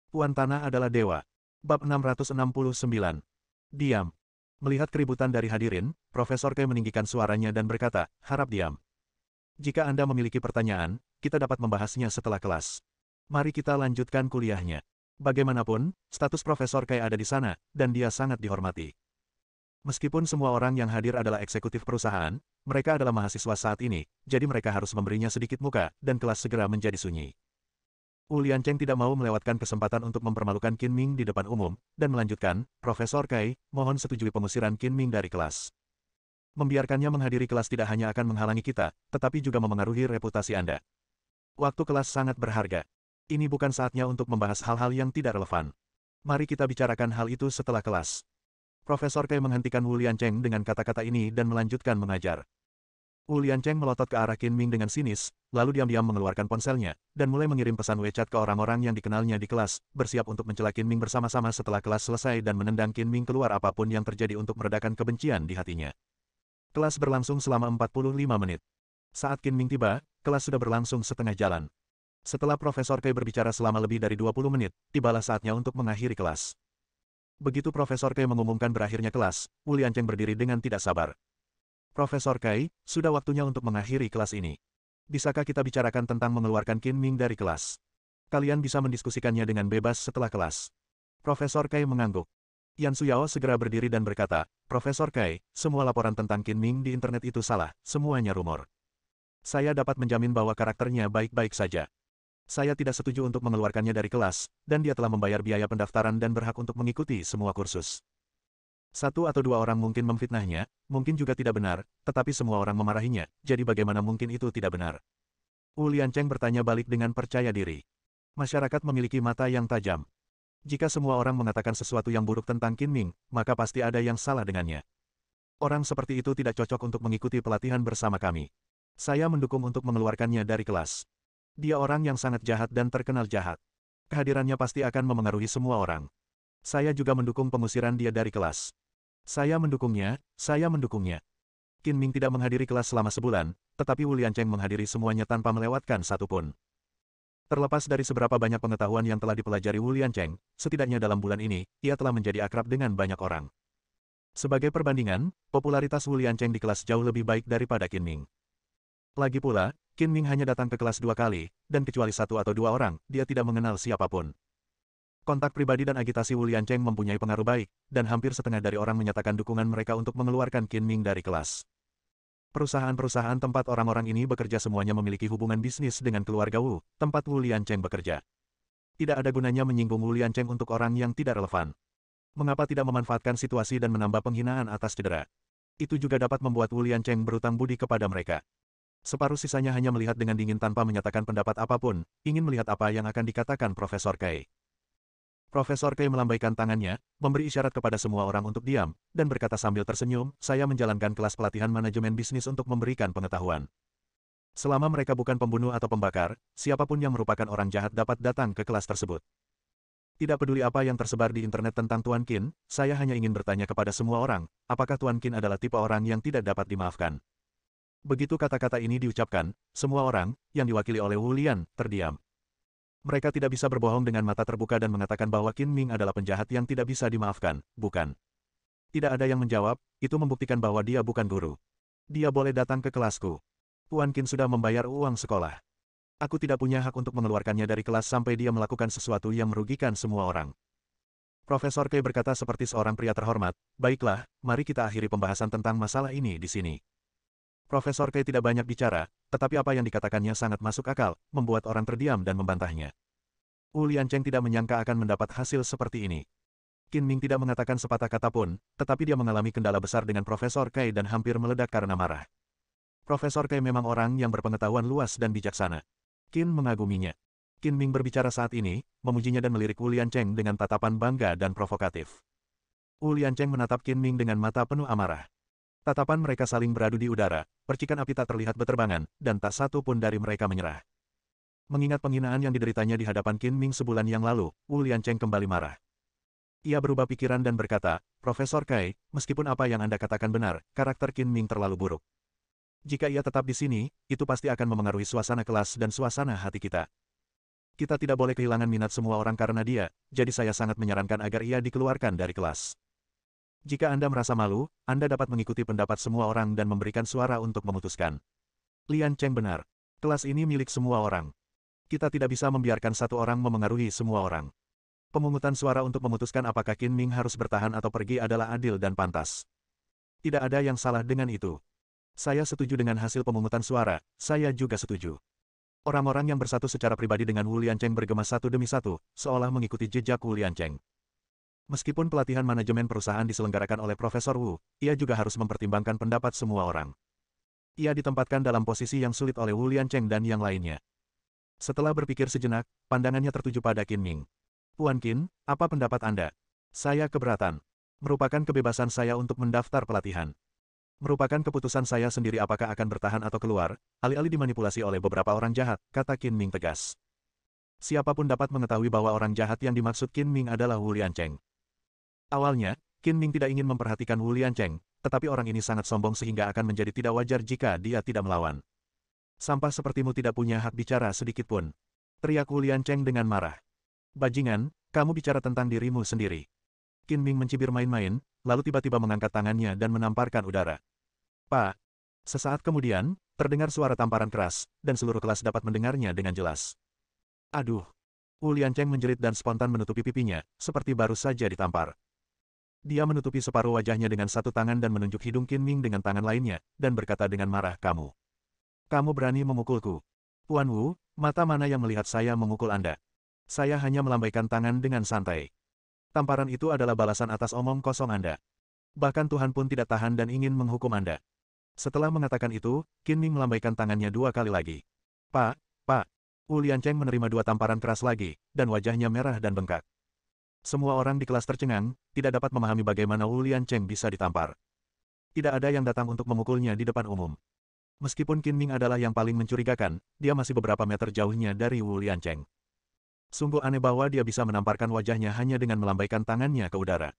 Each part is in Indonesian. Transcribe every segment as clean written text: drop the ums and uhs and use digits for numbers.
Tuan Tanah adalah dewa. Bab 669. Diam. Melihat keributan dari hadirin, Profesor K meninggikan suaranya dan berkata, harap diam. Jika Anda memiliki pertanyaan, kita dapat membahasnya setelah kelas. Mari kita lanjutkan kuliahnya. Bagaimanapun, status Profesor K ada di sana, dan dia sangat dihormati. Meskipun semua orang yang hadir adalah eksekutif perusahaan, mereka adalah mahasiswa saat ini, jadi mereka harus memberinya sedikit muka, dan kelas segera menjadi sunyi. Wu Liancheng tidak mau melewatkan kesempatan untuk mempermalukan Qin Ming di depan umum, dan melanjutkan, Profesor Kai, mohon setujui pengusiran Qin Ming dari kelas. Membiarkannya menghadiri kelas tidak hanya akan menghalangi kita, tetapi juga memengaruhi reputasi Anda. Waktu kelas sangat berharga. Ini bukan saatnya untuk membahas hal-hal yang tidak relevan. Mari kita bicarakan hal itu setelah kelas. Profesor Kai menghentikan Wu Liancheng dengan kata-kata ini dan melanjutkan mengajar. Wu Liancheng melotot ke arah Qin Ming dengan sinis, lalu diam-diam mengeluarkan ponselnya, dan mulai mengirim pesan WeChat ke orang-orang yang dikenalnya di kelas, bersiap untuk mencela Qin Ming bersama-sama setelah kelas selesai dan menendang Qin Ming keluar apapun yang terjadi untuk meredakan kebencian di hatinya. Kelas berlangsung selama 45 menit. Saat Qin Ming tiba, kelas sudah berlangsung setengah jalan. Setelah Profesor Kai berbicara selama lebih dari 20 menit, tibalah saatnya untuk mengakhiri kelas. Begitu Profesor Kai mengumumkan berakhirnya kelas, Wu Liancheng berdiri dengan tidak sabar. Profesor Kai, sudah waktunya untuk mengakhiri kelas ini. Bisakah kita bicarakan tentang mengeluarkan Qin Ming dari kelas? Kalian bisa mendiskusikannya dengan bebas setelah kelas. Profesor Kai mengangguk. Yan Suyao segera berdiri dan berkata, Profesor Kai, semua laporan tentang Qin Ming di internet itu salah, semuanya rumor. Saya dapat menjamin bahwa karakternya baik-baik saja. Saya tidak setuju untuk mengeluarkannya dari kelas, dan dia telah membayar biaya pendaftaran dan berhak untuk mengikuti semua kursus. Satu atau dua orang mungkin memfitnahnya, mungkin juga tidak benar, tetapi semua orang memarahinya, jadi bagaimana mungkin itu tidak benar? Wu Liancheng bertanya balik dengan percaya diri. Masyarakat memiliki mata yang tajam. Jika semua orang mengatakan sesuatu yang buruk tentang Qin Ming, maka pasti ada yang salah dengannya. Orang seperti itu tidak cocok untuk mengikuti pelatihan bersama kami. Saya mendukung untuk mengeluarkannya dari kelas. Dia orang yang sangat jahat dan terkenal jahat. Kehadirannya pasti akan memengaruhi semua orang. Saya juga mendukung pengusiran dia dari kelas. Saya mendukungnya, saya mendukungnya. Qin Ming tidak menghadiri kelas selama sebulan, tetapi Wu Liancheng menghadiri semuanya tanpa melewatkan satupun. Terlepas dari seberapa banyak pengetahuan yang telah dipelajari Wu Liancheng, setidaknya dalam bulan ini, ia telah menjadi akrab dengan banyak orang. Sebagai perbandingan, popularitas Wu Liancheng di kelas jauh lebih baik daripada Qin Ming. Lagi pula, Qin Ming hanya datang ke kelas 2 kali, dan kecuali satu atau dua orang, dia tidak mengenal siapapun. Kontak pribadi dan agitasi Wu Liancheng mempunyai pengaruh baik, dan hampir setengah dari orang menyatakan dukungan mereka untuk mengeluarkan Qin Ming dari kelas. Perusahaan-perusahaan tempat orang-orang ini bekerja semuanya memiliki hubungan bisnis dengan keluarga Wu, tempat Wu Liancheng bekerja. Tidak ada gunanya menyinggung Wu Liancheng untuk orang yang tidak relevan. Mengapa tidak memanfaatkan situasi dan menambah penghinaan atas cedera? Itu juga dapat membuat Wu Liancheng berutang budi kepada mereka. Separuh sisanya hanya melihat dengan dingin tanpa menyatakan pendapat apapun, ingin melihat apa yang akan dikatakan Profesor Kai. Profesor Kai melambaikan tangannya, memberi isyarat kepada semua orang untuk diam, dan berkata sambil tersenyum, saya menjalankan kelas pelatihan manajemen bisnis untuk memberikan pengetahuan. Selama mereka bukan pembunuh atau pembakar, siapapun yang merupakan orang jahat dapat datang ke kelas tersebut. Tidak peduli apa yang tersebar di internet tentang Tuan Qin, saya hanya ingin bertanya kepada semua orang, apakah Tuan Qin adalah tipe orang yang tidak dapat dimaafkan. Begitu kata-kata ini diucapkan, semua orang, yang diwakili oleh Wu Lian, terdiam. Mereka tidak bisa berbohong dengan mata terbuka dan mengatakan bahwa Qin Ming adalah penjahat yang tidak bisa dimaafkan, bukan? Tidak ada yang menjawab, itu membuktikan bahwa dia bukan guru. Dia boleh datang ke kelasku. Tuan Qin sudah membayar uang sekolah. Aku tidak punya hak untuk mengeluarkannya dari kelas sampai dia melakukan sesuatu yang merugikan semua orang. Profesor Kai berkata seperti seorang pria terhormat, baiklah, mari kita akhiri pembahasan tentang masalah ini di sini. Profesor Kai tidak banyak bicara, tetapi apa yang dikatakannya sangat masuk akal, membuat orang terdiam dan membantahnya. Wu Liancheng tidak menyangka akan mendapat hasil seperti ini. Qin Ming tidak mengatakan sepatah kata pun, tetapi dia mengalami kendala besar dengan Profesor Kai dan hampir meledak karena marah. Profesor Kai memang orang yang berpengetahuan luas dan bijaksana. Qin mengaguminya. Qin Ming berbicara saat ini, memujinya dan melirik Wu Liancheng dengan tatapan bangga dan provokatif. Wu Liancheng menatap Qin Ming dengan mata penuh amarah. Tatapan mereka saling beradu di udara, percikan api tak terlihat berterbangan, dan tak satu pun dari mereka menyerah. Mengingat penghinaan yang dideritanya di hadapan Qin Ming sebulan yang lalu, Wu Liancheng kembali marah. Ia berubah pikiran dan berkata, Profesor Kai, meskipun apa yang Anda katakan benar, karakter Qin Ming terlalu buruk. Jika ia tetap di sini, itu pasti akan memengaruhi suasana kelas dan suasana hati kita. Kita tidak boleh kehilangan minat semua orang karena dia, jadi saya sangat menyarankan agar ia dikeluarkan dari kelas. Jika Anda merasa malu, Anda dapat mengikuti pendapat semua orang dan memberikan suara untuk memutuskan. Lian Cheng benar. Kelas ini milik semua orang. Kita tidak bisa membiarkan satu orang memengaruhi semua orang. Pemungutan suara untuk memutuskan apakah Qin Ming harus bertahan atau pergi adalah adil dan pantas. Tidak ada yang salah dengan itu. Saya setuju dengan hasil pemungutan suara, saya juga setuju. Orang-orang yang bersatu secara pribadi dengan Wu Liancheng bergema satu demi satu, seolah mengikuti jejak Wu Liancheng. Meskipun pelatihan manajemen perusahaan diselenggarakan oleh Profesor Wu, ia juga harus mempertimbangkan pendapat semua orang. Ia ditempatkan dalam posisi yang sulit oleh Wu Liancheng dan yang lainnya. Setelah berpikir sejenak, pandangannya tertuju pada Qin Ming. Puan Qin, apa pendapat Anda? Saya keberatan. Merupakan kebebasan saya untuk mendaftar pelatihan. Merupakan keputusan saya sendiri apakah akan bertahan atau keluar, alih-alih dimanipulasi oleh beberapa orang jahat, kata Qin Ming tegas. Siapapun dapat mengetahui bahwa orang jahat yang dimaksud Qin Ming adalah Wu Liancheng. Awalnya, Qin Ming tidak ingin memperhatikan Wu Liancheng, tetapi orang ini sangat sombong sehingga akan menjadi tidak wajar jika dia tidak melawan. Sampah sepertimu tidak punya hak bicara sedikitpun. Teriak Wu Liancheng dengan marah. Bajingan, kamu bicara tentang dirimu sendiri. Qin Ming mencibir main-main, lalu tiba-tiba mengangkat tangannya dan menamparkan udara. Pak. Sesaat kemudian, terdengar suara tamparan keras, dan seluruh kelas dapat mendengarnya dengan jelas. Aduh. Wu Liancheng menjerit dan spontan menutupi pipinya, seperti baru saja ditampar. Dia menutupi separuh wajahnya dengan satu tangan dan menunjuk hidung Qin Ming dengan tangan lainnya, dan berkata dengan marah, kamu. Kamu berani memukulku. Puan Wu, mata mana yang melihat saya memukul Anda? Saya hanya melambaikan tangan dengan santai. Tamparan itu adalah balasan atas omong kosong Anda. Bahkan Tuhan pun tidak tahan dan ingin menghukum Anda. Setelah mengatakan itu, Qin Ming melambaikan tangannya 2 kali lagi. Pak. Wu Liancheng menerima 2 tamparan keras lagi, dan wajahnya merah dan bengkak. Semua orang di kelas tercengang, tidak dapat memahami bagaimana Wu Liancheng bisa ditampar. Tidak ada yang datang untuk memukulnya di depan umum. Meskipun Qin Ming adalah yang paling mencurigakan, dia masih beberapa meter jauhnya dari Wu Liancheng. Sungguh aneh bahwa dia bisa menamparkan wajahnya hanya dengan melambaikan tangannya ke udara.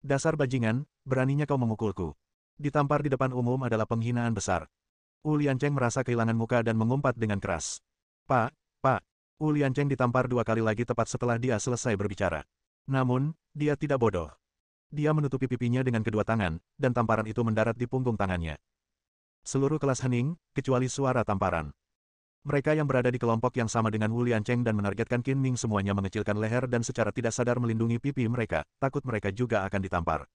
Dasar bajingan, beraninya kau memukulku. Ditampar di depan umum adalah penghinaan besar. Wu Liancheng merasa kehilangan muka dan mengumpat dengan keras. Pak. Wu Liancheng ditampar 2 kali lagi tepat setelah dia selesai berbicara. Namun, dia tidak bodoh. Dia menutupi pipinya dengan kedua tangan, dan tamparan itu mendarat di punggung tangannya. Seluruh kelas hening, kecuali suara tamparan. Mereka yang berada di kelompok yang sama dengan Wu Liancheng dan menargetkan Qin Ming semuanya mengecilkan leher dan secara tidak sadar melindungi pipi mereka, takut mereka juga akan ditampar.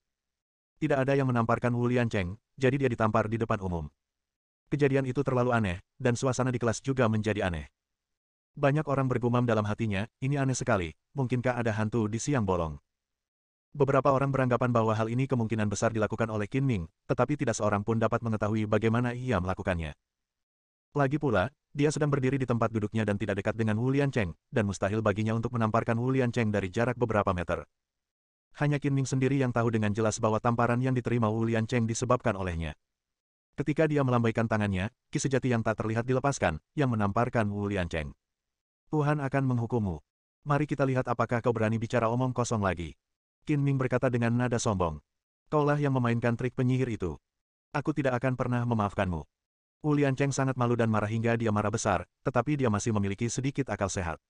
Tidak ada yang menamparkan Wu Liancheng, jadi dia ditampar di depan umum. Kejadian itu terlalu aneh, dan suasana di kelas juga menjadi aneh. Banyak orang bergumam dalam hatinya, ini aneh sekali, mungkinkah ada hantu di siang bolong? Beberapa orang beranggapan bahwa hal ini kemungkinan besar dilakukan oleh Qin Ming, tetapi tidak seorang pun dapat mengetahui bagaimana ia melakukannya. Lagi pula, dia sedang berdiri di tempat duduknya dan tidak dekat dengan Wu Liancheng, dan mustahil baginya untuk menamparkan Wu Liancheng dari jarak beberapa meter. Hanya Qin Ming sendiri yang tahu dengan jelas bahwa tamparan yang diterima Wu Liancheng disebabkan olehnya. Ketika dia melambaikan tangannya, ki sejati yang tak terlihat dilepaskan, yang menamparkan Wu Liancheng. Tuhan akan menghukummu. Mari kita lihat apakah kau berani bicara omong kosong lagi. Qin Ming berkata dengan nada sombong. Kaulah yang memainkan trik penyihir itu. Aku tidak akan pernah memaafkanmu. Wu Liancheng sangat malu dan marah hingga dia marah besar, tetapi dia masih memiliki sedikit akal sehat.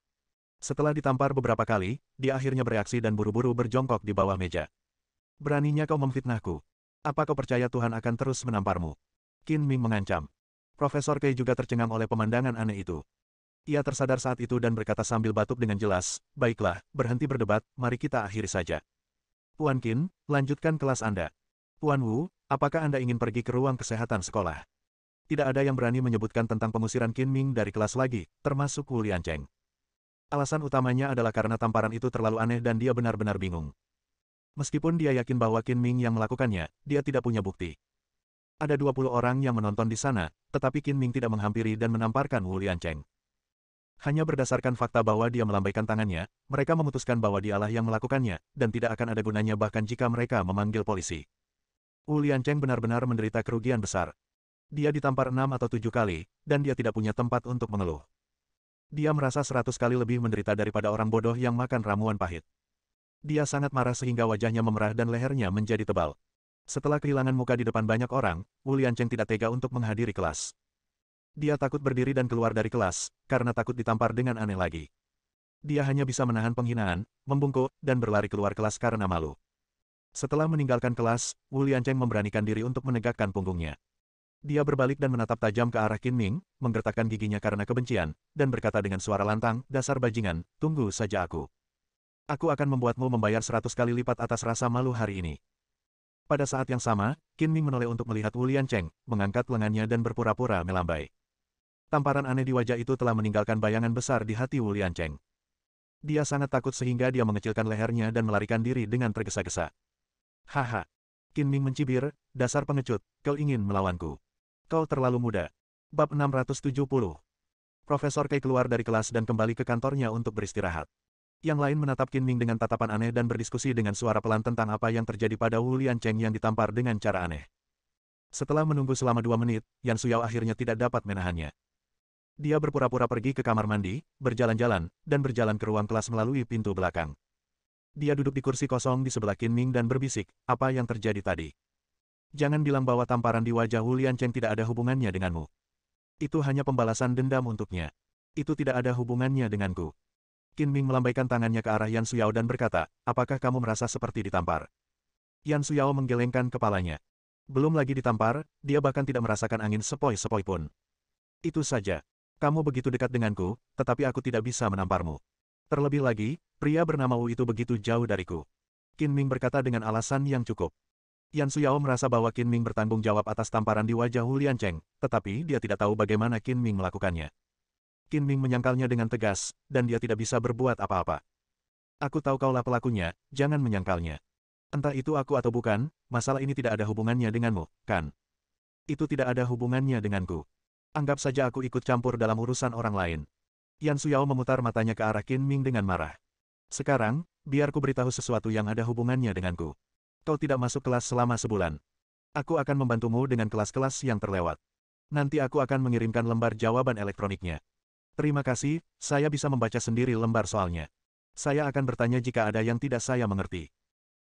Setelah ditampar beberapa kali, dia akhirnya bereaksi dan buru-buru berjongkok di bawah meja. Beraninya kau memfitnahku. Apa kau percaya Tuhan akan terus menamparmu? Qin Ming mengancam. Profesor Kei juga tercengang oleh pemandangan aneh itu. Ia tersadar saat itu dan berkata sambil batuk dengan jelas, baiklah, berhenti berdebat, mari kita akhiri saja. Puan Qin, lanjutkan kelas Anda. Puan Wu, apakah Anda ingin pergi ke ruang kesehatan sekolah? Tidak ada yang berani menyebutkan tentang pengusiran Qin Ming dari kelas lagi, termasuk Wu Liancheng. Alasan utamanya adalah karena tamparan itu terlalu aneh dan dia benar-benar bingung. Meskipun dia yakin bahwa Qin Ming yang melakukannya, dia tidak punya bukti. Ada 20 orang yang menonton di sana, tetapi Qin Ming tidak menghampiri dan menamparkan Wu Liancheng. Hanya berdasarkan fakta bahwa dia melambaikan tangannya, mereka memutuskan bahwa dialah yang melakukannya, dan tidak akan ada gunanya bahkan jika mereka memanggil polisi. Wu Liancheng benar-benar menderita kerugian besar. Dia ditampar 6 atau 7 kali, dan dia tidak punya tempat untuk mengeluh. Dia merasa 100 kali lebih menderita daripada orang bodoh yang makan ramuan pahit. Dia sangat marah sehingga wajahnya memerah dan lehernya menjadi tebal. Setelah kehilangan muka di depan banyak orang, Wu Liancheng tidak tega untuk menghadiri kelas. Dia takut berdiri dan keluar dari kelas, karena takut ditampar dengan aneh lagi. Dia hanya bisa menahan penghinaan, membungkuk, dan berlari keluar kelas karena malu. Setelah meninggalkan kelas, Wu Liancheng memberanikan diri untuk menegakkan punggungnya. Dia berbalik dan menatap tajam ke arah Qin Ming, menggertakkan giginya karena kebencian, dan berkata dengan suara lantang, "Dasar bajingan, tunggu saja aku. Aku akan membuatmu membayar 100 kali lipat atas rasa malu hari ini." Pada saat yang sama, Qin Ming menoleh untuk melihat Wu Liancheng, mengangkat lengannya dan berpura-pura melambai. Tamparan aneh di wajah itu telah meninggalkan bayangan besar di hati Wu Liancheng. Dia sangat takut sehingga dia mengecilkan lehernya dan melarikan diri dengan tergesa-gesa. "Haha." Qin Ming mencibir, "Dasar pengecut, kau ingin melawanku. Kau terlalu muda." Bab 670. Profesor Kei keluar dari kelas dan kembali ke kantornya untuk beristirahat. Yang lain menatap Qin Ming dengan tatapan aneh dan berdiskusi dengan suara pelan tentang apa yang terjadi pada Wu Liancheng yang ditampar dengan cara aneh. Setelah menunggu selama 2 menit, Yan Suyao akhirnya tidak dapat menahannya. Dia berpura-pura pergi ke kamar mandi, berjalan-jalan, dan berjalan ke ruang kelas melalui pintu belakang. Dia duduk di kursi kosong di sebelah Qin Ming dan berbisik, "Apa yang terjadi tadi? Jangan bilang bahwa tamparan di wajah Wu Liancheng tidak ada hubungannya denganmu. Itu hanya pembalasan dendam untuknya. Itu tidak ada hubungannya denganku." Qin Ming melambaikan tangannya ke arah Yan Suyao dan berkata, "Apakah kamu merasa seperti ditampar?" Yan Suyao menggelengkan kepalanya. Belum lagi ditampar, dia bahkan tidak merasakan angin sepoi-sepoi pun. "Itu saja. Kamu begitu dekat denganku, tetapi aku tidak bisa menamparmu. Terlebih lagi, pria bernama Wu itu begitu jauh dariku." Qin Ming berkata dengan alasan yang cukup. Yan Suyao merasa bahwa Qin Ming bertanggung jawab atas tamparan di wajah Wu Liancheng, tetapi dia tidak tahu bagaimana Qin Ming melakukannya. Qin Ming menyangkalnya dengan tegas, dan dia tidak bisa berbuat apa-apa. "Aku tahu kaulah pelakunya, jangan menyangkalnya. Entah itu aku atau bukan, masalah ini tidak ada hubungannya denganmu, kan? Itu tidak ada hubungannya denganku. Anggap saja aku ikut campur dalam urusan orang lain." Yan Suyao memutar matanya ke arah Qin Ming dengan marah. "Sekarang, biar ku beritahu sesuatu yang ada hubungannya denganku. Kau tidak masuk kelas selama sebulan. Aku akan membantumu dengan kelas-kelas yang terlewat. Nanti aku akan mengirimkan lembar jawaban elektroniknya. Terima kasih, saya bisa membaca sendiri lembar soalnya. Saya akan bertanya jika ada yang tidak saya mengerti."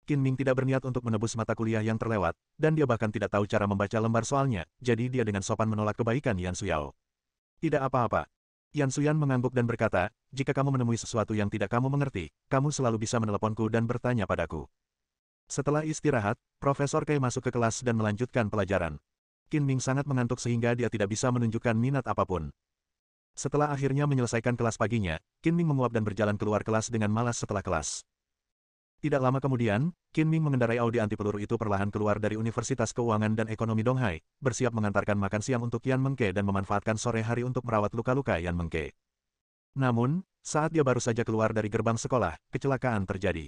Qin Ming tidak berniat untuk menebus mata kuliah yang terlewat, dan dia bahkan tidak tahu cara membaca lembar soalnya, jadi dia dengan sopan menolak kebaikan Yan Suyao. "Tidak apa-apa." Yan Suyan mengangguk dan berkata, "Jika kamu menemui sesuatu yang tidak kamu mengerti, kamu selalu bisa meneleponku dan bertanya padaku." Setelah istirahat, Profesor Kei masuk ke kelas dan melanjutkan pelajaran. Qin Ming sangat mengantuk sehingga dia tidak bisa menunjukkan minat apapun. Setelah akhirnya menyelesaikan kelas paginya, Qin Ming menguap dan berjalan keluar kelas dengan malas setelah kelas. Tidak lama kemudian, Qin Ming mengendarai Audi anti peluru itu perlahan keluar dari Universitas Keuangan dan Ekonomi Donghai, bersiap mengantarkan makan siang untuk Yan Mengke dan memanfaatkan sore hari untuk merawat luka-luka Yan Mengke. Namun, saat dia baru saja keluar dari gerbang sekolah, kecelakaan terjadi.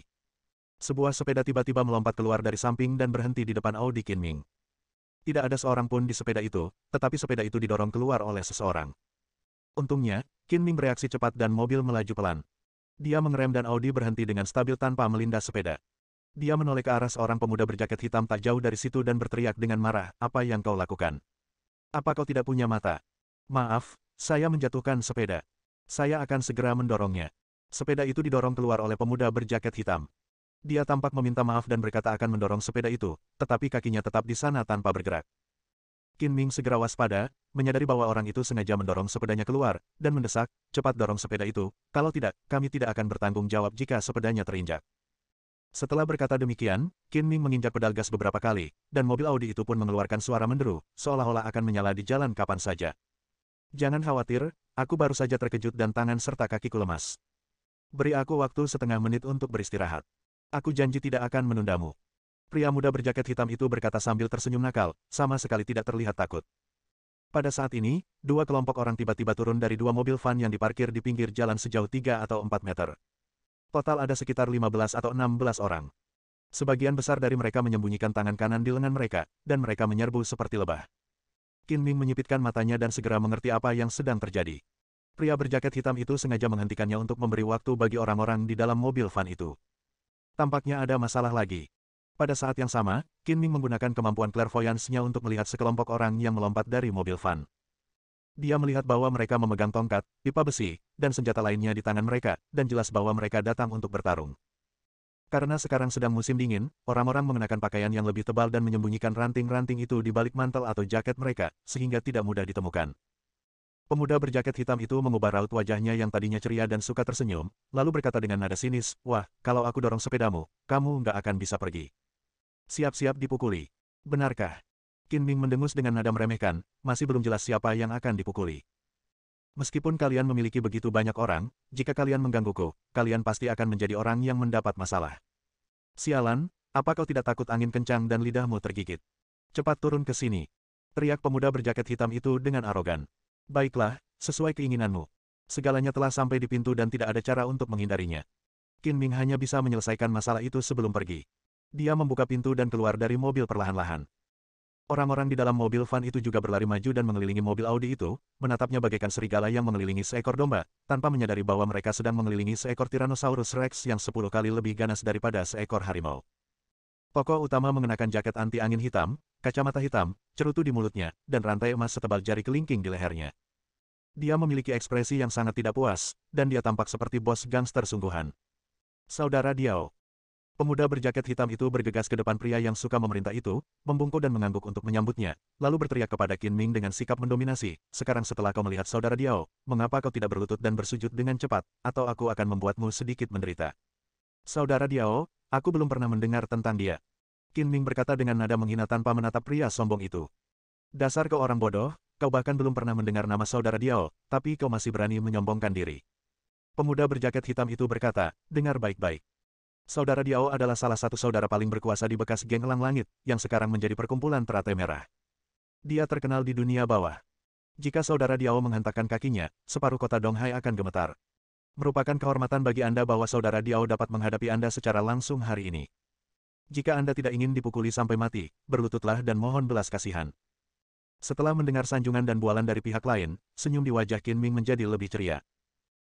Sebuah sepeda tiba-tiba melompat keluar dari samping dan berhenti di depan Audi Qin Ming. Tidak ada seorang pun di sepeda itu, tetapi sepeda itu didorong keluar oleh seseorang. Untungnya, Qin Ming bereaksi cepat dan mobil melaju pelan. Dia mengerem dan Audi berhenti dengan stabil tanpa melindas sepeda. Dia menoleh ke arah seorang pemuda berjaket hitam tak jauh dari situ dan berteriak dengan marah, "Apa yang kau lakukan? Apa kau tidak punya mata? Maaf, saya menjatuhkan sepeda. Saya akan segera mendorongnya." Sepeda itu didorong keluar oleh pemuda berjaket hitam. Dia tampak meminta maaf dan berkata akan mendorong sepeda itu, tetapi kakinya tetap di sana tanpa bergerak. Qin Ming segera waspada, menyadari bahwa orang itu sengaja mendorong sepedanya keluar, dan mendesak, "Cepat dorong sepeda itu, kalau tidak, kami tidak akan bertanggung jawab jika sepedanya terinjak." Setelah berkata demikian, Qin Ming menginjak pedal gas beberapa kali, dan mobil Audi itu pun mengeluarkan suara menderu, seolah-olah akan menyala di jalan kapan saja. "Jangan khawatir, aku baru saja terkejut dan tangan serta kakiku lemas. Beri aku waktu setengah menit untuk beristirahat. Aku janji tidak akan menundamu." Pria muda berjaket hitam itu berkata sambil tersenyum nakal, sama sekali tidak terlihat takut. Pada saat ini, dua kelompok orang tiba-tiba turun dari dua mobil van yang diparkir di pinggir jalan sejauh 3 atau 4 meter. Total ada sekitar 15 atau 16 orang. Sebagian besar dari mereka menyembunyikan tangan kanan di lengan mereka, dan mereka menyerbu seperti lebah. Qin Ming menyipitkan matanya dan segera mengerti apa yang sedang terjadi. Pria berjaket hitam itu sengaja menghentikannya untuk memberi waktu bagi orang-orang di dalam mobil van itu. Tampaknya ada masalah lagi. Pada saat yang sama, Qin Ming menggunakan kemampuan clairvoyance-nya untuk melihat sekelompok orang yang melompat dari mobil van. Dia melihat bahwa mereka memegang tongkat, pipa besi, dan senjata lainnya di tangan mereka, dan jelas bahwa mereka datang untuk bertarung. Karena sekarang sedang musim dingin, orang-orang mengenakan pakaian yang lebih tebal dan menyembunyikan ranting-ranting itu di balik mantel atau jaket mereka, sehingga tidak mudah ditemukan. Pemuda berjaket hitam itu mengubah raut wajahnya yang tadinya ceria dan suka tersenyum, lalu berkata dengan nada sinis, "Wah, kalau aku dorong sepedamu, kamu nggak akan bisa pergi. Siap-siap dipukuli. Benarkah?" Qin Ming mendengus dengan nada meremehkan, masih belum jelas siapa yang akan dipukuli. Meskipun kalian memiliki begitu banyak orang, jika kalian menggangguku, kalian pasti akan menjadi orang yang mendapat masalah. Sialan, apa kau tidak takut angin kencang dan lidahmu tergigit? Cepat turun ke sini. Teriak pemuda berjaket hitam itu dengan arogan. Baiklah, sesuai keinginanmu. Segalanya telah sampai di pintu dan tidak ada cara untuk menghindarinya. Qin Ming hanya bisa menyelesaikan masalah itu sebelum pergi. Dia membuka pintu dan keluar dari mobil perlahan-lahan. Orang-orang di dalam mobil van itu juga berlari maju dan mengelilingi mobil Audi itu, menatapnya bagaikan serigala yang mengelilingi seekor domba, tanpa menyadari bahwa mereka sedang mengelilingi seekor Tyrannosaurus Rex yang 10 kali lebih ganas daripada seekor harimau. Tokoh utama mengenakan jaket anti angin hitam, kacamata hitam, cerutu di mulutnya, dan rantai emas setebal jari kelingking di lehernya. Dia memiliki ekspresi yang sangat tidak puas, dan dia tampak seperti bos gangster sungguhan. Saudara Diao. Pemuda berjaket hitam itu bergegas ke depan pria yang suka memerintah itu, membungkuk dan mengangguk untuk menyambutnya, lalu berteriak kepada Qin Ming dengan sikap mendominasi, "Sekarang setelah kau melihat saudara Diao, mengapa kau tidak berlutut dan bersujud dengan cepat, atau aku akan membuatmu sedikit menderita?" "Saudara Diao, aku belum pernah mendengar tentang dia." Qin Ming berkata dengan nada menghina tanpa menatap pria sombong itu. "Dasar kau orang bodoh, kau bahkan belum pernah mendengar nama saudara Diao, tapi kau masih berani menyombongkan diri." Pemuda berjaket hitam itu berkata, "Dengar baik-baik. Saudara Diao adalah salah satu saudara paling berkuasa di bekas geng Elang Langit, yang sekarang menjadi perkumpulan teratai merah. Dia terkenal di dunia bawah. Jika saudara Diao menghentakkan kakinya, separuh kota Donghai akan gemetar. Merupakan kehormatan bagi Anda bahwa saudara Diao dapat menghadapi Anda secara langsung hari ini. Jika Anda tidak ingin dipukuli sampai mati, berlututlah dan mohon belas kasihan." Setelah mendengar sanjungan dan bualan dari pihak lain, senyum di wajah Qin Ming menjadi lebih ceria.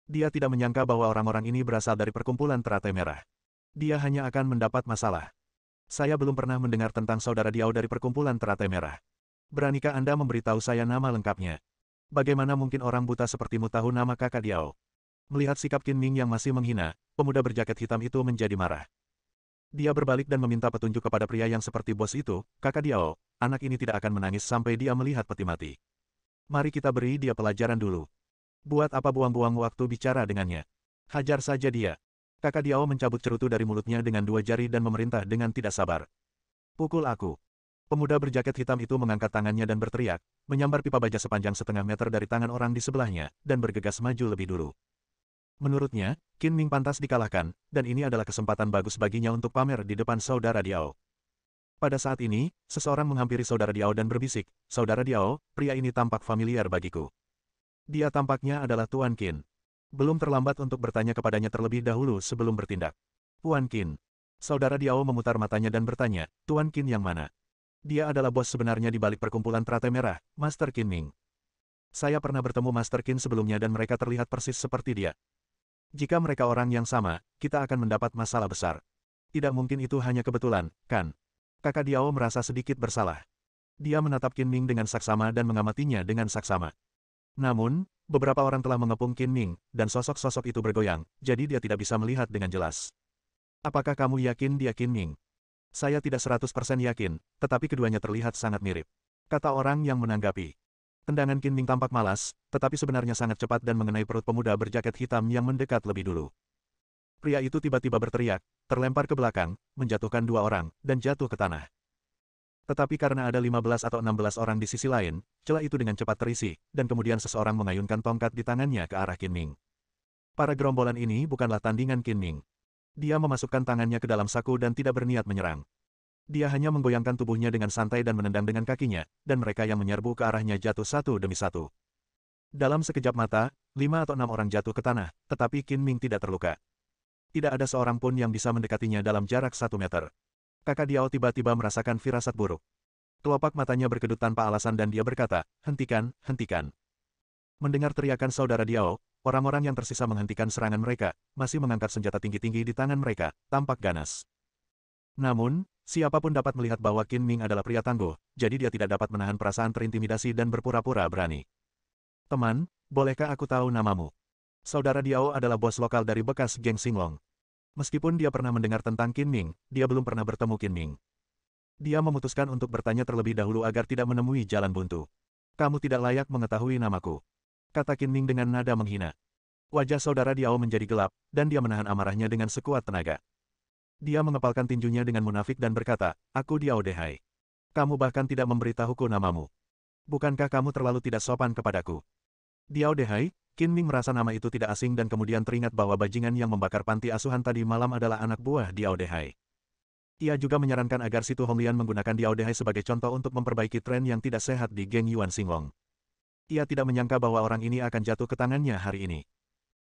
Dia tidak menyangka bahwa orang-orang ini berasal dari perkumpulan teratai merah. Dia hanya akan mendapat masalah. "Saya belum pernah mendengar tentang saudara Diao dari perkumpulan teratai merah. Beranikah Anda memberitahu saya nama lengkapnya? Bagaimana mungkin orang buta sepertimu tahu nama kakak Diao?" Melihat sikap Qin Ming yang masih menghina, pemuda berjaket hitam itu menjadi marah. Dia berbalik dan meminta petunjuk kepada pria yang seperti bos itu, "Kakak Diao, anak ini tidak akan menangis sampai dia melihat peti mati. Mari kita beri dia pelajaran dulu. Buat apa buang-buang waktu bicara dengannya? Hajar saja dia." Kakak Diao mencabut cerutu dari mulutnya dengan 2 jari dan memerintah dengan tidak sabar. "Pukul aku." Pemuda berjaket hitam itu mengangkat tangannya dan berteriak, menyambar pipa baja sepanjang setengah meter dari tangan orang di sebelahnya, dan bergegas maju lebih dulu. Menurutnya, Qin Ming pantas dikalahkan, dan ini adalah kesempatan bagus baginya untuk pamer di depan saudara Diao. Pada saat ini, seseorang menghampiri saudara Diao dan berbisik, "Saudara Diao, pria ini tampak familiar bagiku. Dia tampaknya adalah Tuan Qin. Belum terlambat untuk bertanya kepadanya terlebih dahulu sebelum bertindak." "Tuan Qin." Saudara Diao memutar matanya dan bertanya, "Tuan Qin yang mana?" "Dia adalah bos sebenarnya di balik perkumpulan teratai merah, Master Qin Ming. Saya pernah bertemu Master Qin sebelumnya dan mereka terlihat persis seperti dia. Jika mereka orang yang sama, kita akan mendapat masalah besar. Tidak mungkin itu hanya kebetulan, kan?" Kakak Diao merasa sedikit bersalah. Dia menatap Qin Ming dengan saksama dan mengamatinya dengan saksama. Namun, beberapa orang telah mengepung Qin Ming, dan sosok-sosok itu bergoyang, jadi dia tidak bisa melihat dengan jelas. "Apakah kamu yakin dia Qin Ming?" "Saya tidak 100% yakin, tetapi keduanya terlihat sangat mirip," kata orang yang menanggapi. Tendangan Qin Ming tampak malas, tetapi sebenarnya sangat cepat dan mengenai perut pemuda berjaket hitam yang mendekat lebih dulu. Pria itu tiba-tiba berteriak, terlempar ke belakang, menjatuhkan 2 orang, dan jatuh ke tanah. Tetapi karena ada 15 atau 16 orang di sisi lain, celah itu dengan cepat terisi, dan kemudian seseorang mengayunkan tongkat di tangannya ke arah Qin Ming. Para gerombolan ini bukanlah tandingan Qin Ming. Dia memasukkan tangannya ke dalam saku dan tidak berniat menyerang. Dia hanya menggoyangkan tubuhnya dengan santai dan menendang dengan kakinya, dan mereka yang menyerbu ke arahnya jatuh satu demi satu. Dalam sekejap mata, 5 atau 6 orang jatuh ke tanah, tetapi Qin Ming tidak terluka. Tidak ada seorang pun yang bisa mendekatinya dalam jarak 1 meter. Kakak Diao tiba-tiba merasakan firasat buruk. Kelopak matanya berkedut tanpa alasan dan dia berkata, "Hentikan, hentikan." Mendengar teriakan saudara Diao, orang-orang yang tersisa menghentikan serangan mereka, masih mengangkat senjata tinggi-tinggi di tangan mereka, tampak ganas. Namun, siapapun dapat melihat bahwa Qin Ming adalah pria tangguh, jadi dia tidak dapat menahan perasaan terintimidasi dan berpura-pura berani. "Teman, bolehkah aku tahu namamu?" Saudara Diao adalah bos lokal dari bekas geng Singlong. Meskipun dia pernah mendengar tentang Qin Ming, dia belum pernah bertemu Qin Ming. Dia memutuskan untuk bertanya terlebih dahulu agar tidak menemui jalan buntu. "Kamu tidak layak mengetahui namaku." kata Qin Ming dengan nada menghina. Wajah saudara Diao menjadi gelap, dan dia menahan amarahnya dengan sekuat tenaga. Dia mengepalkan tinjunya dengan munafik dan berkata, "Aku Diao Dehai. Kamu bahkan tidak memberitahuku namamu. Bukankah kamu terlalu tidak sopan kepadaku?" Diao Dehai, Qin Ming merasa nama itu tidak asing dan kemudian teringat bahwa bajingan yang membakar panti asuhan tadi malam adalah anak buah Diao Dehai. Ia juga menyarankan agar Situ Honglian menggunakan Diao Dehai sebagai contoh untuk memperbaiki tren yang tidak sehat di geng Yuan Xinglong. Ia tidak menyangka bahwa orang ini akan jatuh ke tangannya hari ini.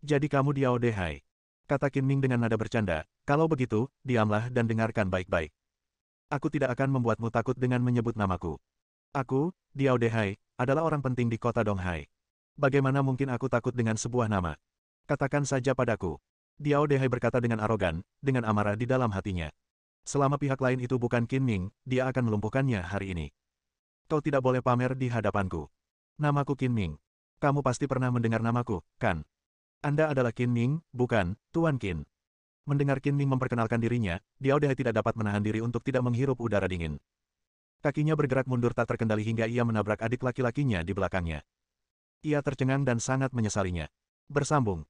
"Jadi kamu Diao Dehai," kata Qin Ming dengan nada bercanda. "Kalau begitu, diamlah dan dengarkan baik-baik. Aku tidak akan membuatmu takut dengan menyebut namaku. Aku, Diao Dehai, adalah orang penting di kota Donghai. Bagaimana mungkin aku takut dengan sebuah nama? Katakan saja padaku." Diao Dehai berkata dengan arogan, dengan amarah di dalam hatinya. Selama pihak lain itu bukan Qin Ming, dia akan melumpuhkannya hari ini. "Kau tidak boleh pamer di hadapanku. Namaku Qin Ming. Kamu pasti pernah mendengar namaku, kan? Anda adalah Qin Ming, bukan, Tuan Qin." Mendengar Qin Ming memperkenalkan dirinya, Diao Dehai tidak dapat menahan diri untuk tidak menghirup udara dingin. Kakinya bergerak mundur tak terkendali hingga ia menabrak adik laki-lakinya di belakangnya. Ia tercengang dan sangat menyesalinya. Bersambung.